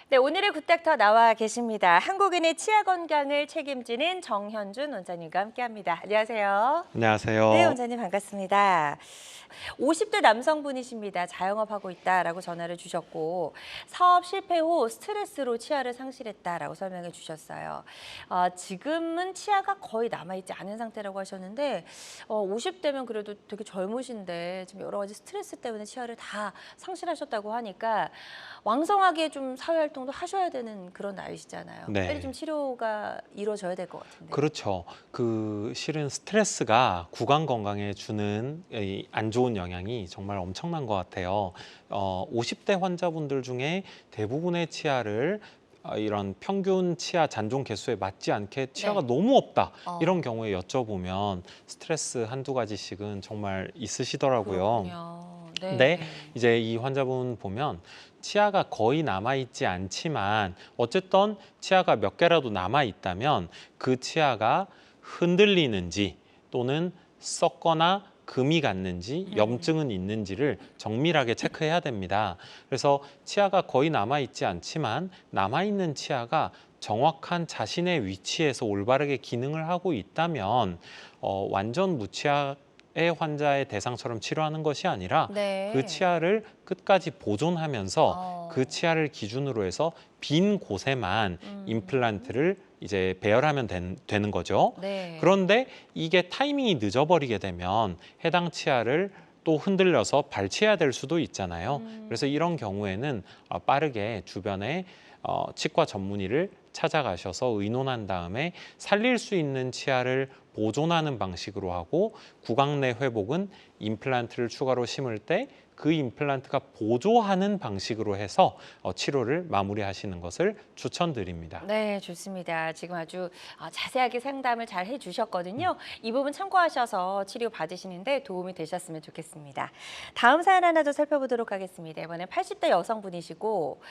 네, 오늘의 굿닥터 나와 계십니다. 한국인의 치아 건강을 책임지는 정현준 원장님과 함께합니다. 안녕하세요. 네, 안녕하세요. 원장님 반갑습니다. 50대 남성분이십니다. 자영업하고 있다라고 전화를 주셨고 사업 실패 후 스트레스로 치아를 상실했다라고 설명해 주셨어요. 지금은 치아가 거의 남아있지 않은 상태라고 하셨는데 50대면 그래도 되게 젊으신데 지금 여러 가지 스트레스 때문에 치아를 다 상실하셨다고 하니까 왕성하게 좀 사회활동도 하셔야 되는 그런 나이시잖아요. 빨리 좀 네. 치료가 이루어져야 될 것 같은데. 그렇죠. 실은 스트레스가 구강 건강에 주는 이 안 좋은 영향이 정말 엄청난 것 같아요. 50대 환자분들 중에 대부분의 치아를 이런 평균 치아 잔존 개수에 맞지 않게 치아가 네. 너무 없다. 이런 어, 경우에 여쭤보면 스트레스 한두 가지씩은 정말 있으시더라고요. 그렇군요. 근데 네. 이제 이 환자분 보면 치아가 거의 남아있지 않지만 어쨌든 치아가 몇 개라도 남아있다면 그 치아가 흔들리는지 또는 썩거나 금이 갔는지 염증은 있는지를 정밀하게 체크해야 됩니다. 그래서 치아가 거의 남아있지 않지만 남아있는 치아가 정확한 자신의 위치에서 올바르게 기능을 하고 있다면 완전 무치아 의 환자의 대상처럼 치료하는 것이 아니라 그 네. 치아를 끝까지 보존하면서 그 어, 치아를 기준으로 해서 빈 곳에만 음, 임플란트를 이제 배열하면 되는 거죠. 네. 그런데 이게 타이밍이 늦어버리게 되면 해당 치아를 또 흔들려서 발치해야 될 수도 있잖아요. 그래서 이런 경우에는 빠르게 주변에 치과 전문의를 찾아가셔서 의논한 다음에 살릴 수 있는 치아를 보존하는 방식으로 하고 구강 내 회복은 임플란트를 추가로 심을 때 그 임플란트가 보조하는 방식으로 해서 치료를 마무리하시는 것을 추천드립니다. 네, 좋습니다. 지금 아주 자세하게 상담을 잘 해주셨거든요. 이 부분 참고하셔서 치료 받으시는데 도움이 되셨으면 좋겠습니다. 다음 사연 하나 더 살펴보도록 하겠습니다. 이번에 80대 여성분이시고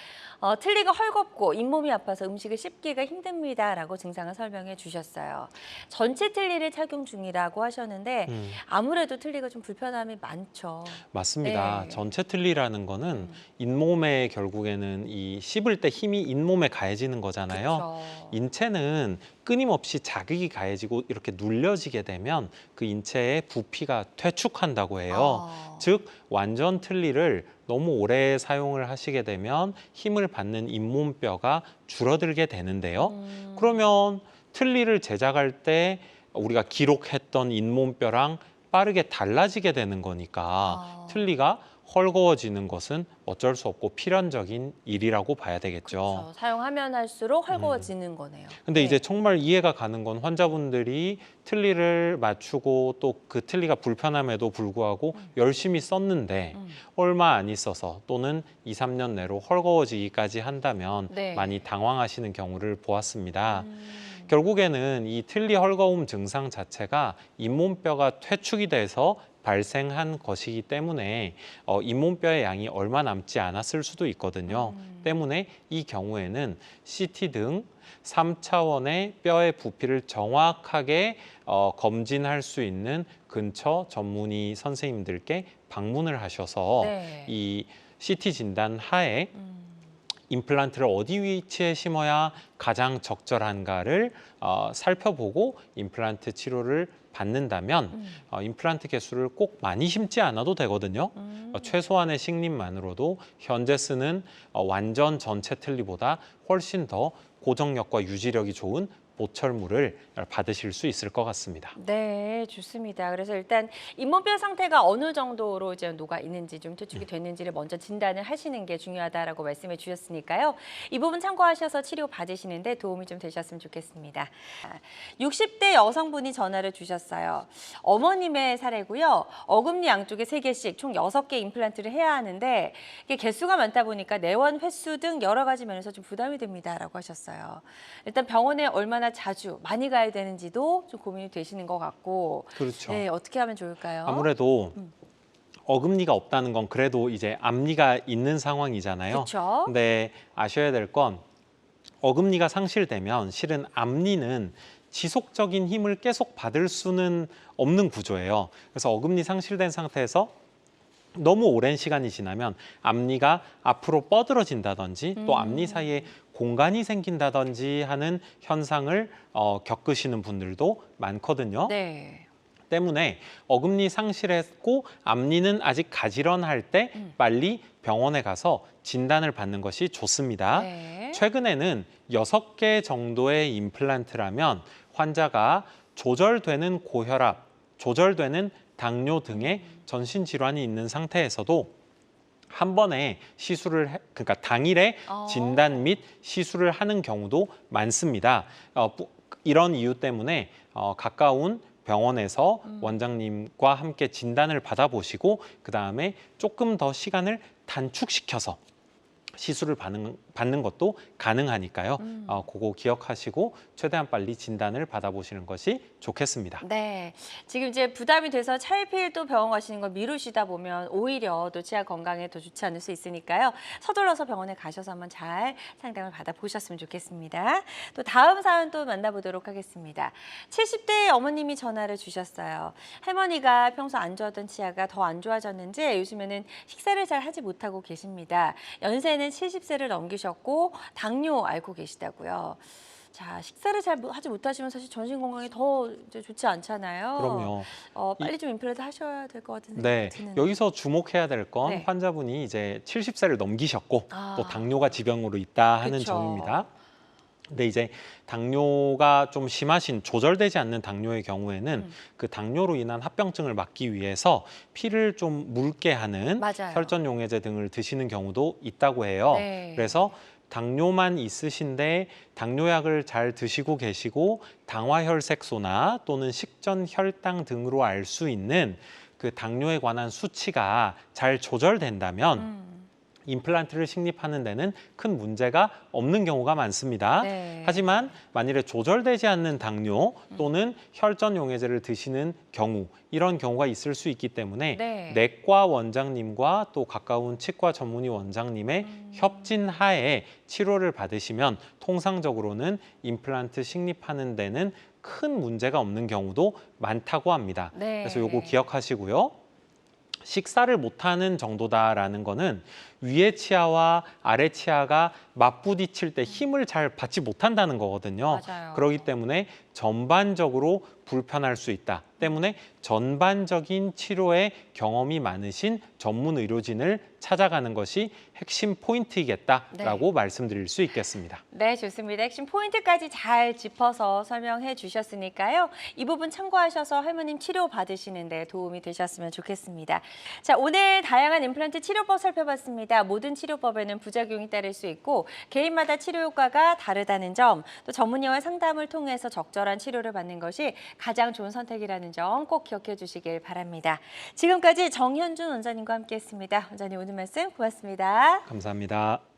틀니가 헐겁고 잇몸이 아파서 음식을 씹기가 힘듭니다라고 증상을 설명해 주셨어요. 전체 틀니를 착용 중이라고 하셨는데 아무래도 틀니가 좀 불편함이 많죠. 맞습니다. 네. 전체 틀니라는 거는 잇몸에 결국에는 이 씹을 때 힘이 잇몸에 가해지는 거잖아요. 그쵸. 인체는 끊임없이 자극이 가해지고 이렇게 눌려지게 되면 그 인체의 부피가 퇴축한다고 해요. 아, 즉 완전 틀니를 너무 오래 사용을 하시게 되면 힘을 받는 잇몸뼈가 줄어들게 되는데요. 그러면 틀니를 제작할 때 우리가 기록했던 잇몸뼈랑 빠르게 달라지게 되는 거니까 아. 틀니가 헐거워지는 것은 어쩔 수 없고 필연적인 일이라고 봐야 되겠죠. 그렇죠. 사용하면 할수록 헐거워지는 거네요. 근데 이제 네. 정말 이해가 가는 건 환자분들이 틀니를 맞추고 또 그 틀니가 불편함에도 불구하고 열심히 썼는데 얼마 안 있어서 또는 2, 3년 내로 헐거워지기까지 한다면 많이 네. 당황하시는 경우를 보았습니다. 음. 결국에는 이 틀니 헐거움 증상 자체가 잇몸뼈가 퇴축이 돼서 발생한 것이기 때문에 잇몸뼈의 양이 얼마 남지 않았을 수도 있거든요. 때문에 이 경우에는 CT 등 3차원의 뼈의 부피를 정확하게 검진할 수 있는 근처 전문의 선생님들께 방문을 하셔서 네. 이 CT 진단 하에 음. 임플란트를 어디 위치에 심어야 가장 적절한가를 살펴보고 임플란트 치료를 받는다면 임플란트 개수를 꼭 많이 심지 않아도 되거든요. 최소한의 식립만으로도 현재 쓰는 완전 전체 틀니보다 훨씬 더 고정력과 유지력이 좋은 보철물을 받으실 수 있을 것 같습니다. 네, 좋습니다. 그래서 일단 잇몸뼈 상태가 어느 정도로 이제 녹아 있는지 좀 퇴축이 됐는지를 먼저 진단을 하시는 게 중요하다라고 말씀해 주셨으니까요. 이 부분 참고하셔서 치료 받으시는데 도움이 좀 되셨으면 좋겠습니다. 60대 여성분이 전화를 주셨어요. 어머님의 사례고요. 어금니 양쪽에 3개씩 총 6개 임플란트를 해야 하는데 이게 개수가 많다 보니까 내원 횟수 등 여러 가지 면에서 좀 부담이 됩니다라고 하셨어요. 일단 병원에 얼마나 자주 많이 가야 되는지도 좀 고민이 되시는 것 같고, 그렇죠. 네, 어떻게 하면 좋을까요? 아무래도 어금니가 없다는 건 그래도 이제 앞니가 있는 상황이잖아요. 그렇죠? 근데 아셔야 될 건 어금니가 상실되면 실은 앞니는 지속적인 힘을 계속 받을 수는 없는 구조예요. 그래서 어금니 상실된 상태에서 너무 오랜 시간이 지나면 앞니가 앞으로 뻗어진다든지 또 앞니 사이에 공간이 생긴다든지 하는 현상을 겪으시는 분들도 많거든요. 네. 때문에 어금니 상실했고 앞니는 아직 가지런할 때 빨리 병원에 가서 진단을 받는 것이 좋습니다. 네. 최근에는 6개 정도의 임플란트라면 환자가 조절되는 고혈압, 조절되는 당뇨 등의 전신 질환이 있는 상태에서도 한 번에 그러니까 당일에 진단 및 시술을 하는 경우도 많습니다. 이런 이유 때문에 가까운 병원에서 원장님과 함께 진단을 받아보시고 그 다음에 조금 더 시간을 단축시켜서 시술을 받는 것도 가능하니까요. 그거 기억하시고 최대한 빨리 진단을 받아보시는 것이 좋겠습니다. 네, 지금 이제 부담이 돼서 차일피일 또 병원 가시는 걸 미루시다 보면 오히려 또 치아 건강에 더 좋지 않을 수 있으니까요. 서둘러서 병원에 가셔서 한번 잘 상담을 받아보셨으면 좋겠습니다. 또 다음 사연 또 만나보도록 하겠습니다. 70대 어머님이 전화를 주셨어요. 할머니가 평소 안 좋았던 치아가 더 안 좋아졌는지 요즘에는 식사를 잘 하지 못하고 계십니다. 연세는 70세를 넘기셨고 당뇨 앓고 계시다고요. 자, 식사를 잘 하지 못하시면 사실 전신 건강이 더 이제 좋지 않잖아요. 그럼요. 빨리 좀 임플란트 하셔야 될 것 같은 네, 생각이 드는데. 여기서 주목해야 될 건 네. 환자분이 이제 70세를 넘기셨고 아. 또 당뇨가 지병으로 있다 하는 그쵸. 점입니다. 근데 이제 당뇨가 좀 심하신 조절되지 않는 당뇨의 경우에는 그 당뇨로 인한 합병증을 막기 위해서 피를 좀 묽게 하는 맞아요. 혈전용해제 등을 드시는 경우도 있다고 해요. 네. 그래서 당뇨만 있으신데 당뇨약을 잘 드시고 계시고 당화혈색소나 또는 식전혈당 등으로 알 수 있는 그 당뇨에 관한 수치가 잘 조절된다면 임플란트를 식립하는 데는 큰 문제가 없는 경우가 많습니다. 네. 하지만 만일에 조절되지 않는 당뇨 또는 혈전용해제를 드시는 경우 이런 경우가 있을 수 있기 때문에 네. 내과 원장님과 또 가까운 치과 전문의 원장님의 협진하에 치료를 받으시면 통상적으로는 임플란트 식립하는 데는 큰 문제가 없는 경우도 많다고 합니다. 네. 그래서 요거 기억하시고요. 식사를 못하는 정도다라는 거는 위에 치아와 아래 치아가 맞부딪힐 때 힘을 잘 받지 못한다는 거거든요. 맞아요. 그렇기 때문에 전반적으로 불편할 수 있다. 때문에 전반적인 치료에 경험이 많으신 전문 의료진을 찾아가는 것이 핵심 포인트이겠다라고 말씀드릴 수 있겠습니다. 네, 좋습니다. 핵심 포인트까지 잘 짚어서 설명해 주셨으니까요. 이 부분 참고하셔서 할머님 치료 받으시는 데 도움이 되셨으면 좋겠습니다. 자, 오늘 다양한 임플란트 치료법 살펴봤습니다. 모든 치료법에는 부작용이 따를 수 있고 개인마다 치료 효과가 다르다는 점, 또 전문의와 상담을 통해서 적절한 치료를 받는 것이 가장 좋은 선택이라는 점 꼭 기억해 주시길 바랍니다. 지금까지 정현준 원장님과 함께했습니다. 원장님 오늘 말씀 고맙습니다. 감사합니다.